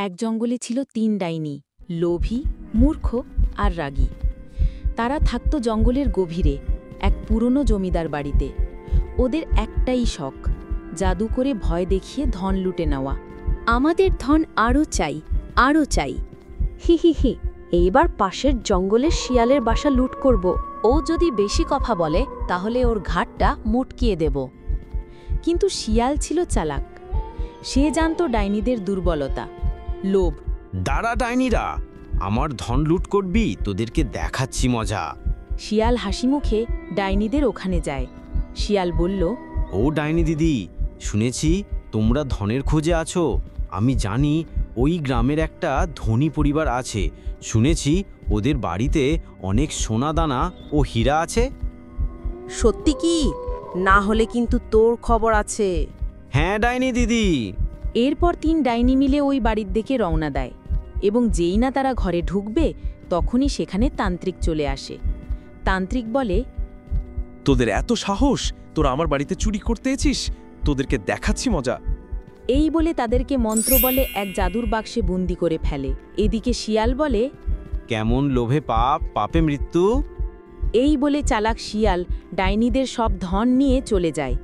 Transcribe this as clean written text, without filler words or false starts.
এক জঙ্গলে ছিল ৩ ডাইনি, লোভী, মূর্খ আর রাগী। তারা থাকত জঙ্গলের গভীরে, এক পুরনো জমিদার বাড়িতে। ওদের একটাই শখ, জাদু করে ভয় দেখিয়ে ধন লুটে নেওয়া। আমাদের ধন আরও চাই, আরও চাই। হি হি হি, এইবার পাশের জঙ্গলের শিয়ালের বাসা লুট করব। ও যদি বেশি কথা বলে তাহলে ওর ঘাটটা মুটকিয়ে দেব। কিন্তু শিয়াল ছিল চালাক। সে জানত ডাইনিদের দুর্বলতা, লোভ। দাঁড়া ডাইনিরা, আমার ধন লুট করবি, তোদেরকে দেখাচ্ছি মজা। শিয়াল হাসিমুখে ডাইনিদের ওখানে যায়। শিয়াল বলল, ও ডাইনি দিদি, শুনেছি তোমরা ধনের খোঁজে আছো। আমি জানি ওই গ্রামের একটা ধনী পরিবার আছে। শুনেছি ওদের বাড়িতে অনেক সোনা দানা ও হীরা আছে। সত্যি কি? না হলে কিন্তু তোর খবর আছে। হ্যাঁ ডাইনি দিদি। এরপর ৩ ডাইনি মিলে ওই বাড়ির দিকে রওনা দেয়, এবং যেই না তারা ঘরে ঢুকবে তখনই সেখানে তান্ত্রিক চলে আসে। তান্ত্রিক বলে, তোদের এত সাহস, তোরা আমার বাড়িতে চুরি করতে এসেছিস? তোদেরকে দেখাচ্ছি মজা। এই বলে তাদেরকে মন্ত্র বলে এক জাদুর বাক্সে বন্দি করে ফেলে। এদিকে শিয়াল বলে, কেমন লোভে পাপ, পাপে মৃত্যু। এই বলে চালাক শিয়াল ডাইনিদের সব ধন নিয়ে চলে যায়।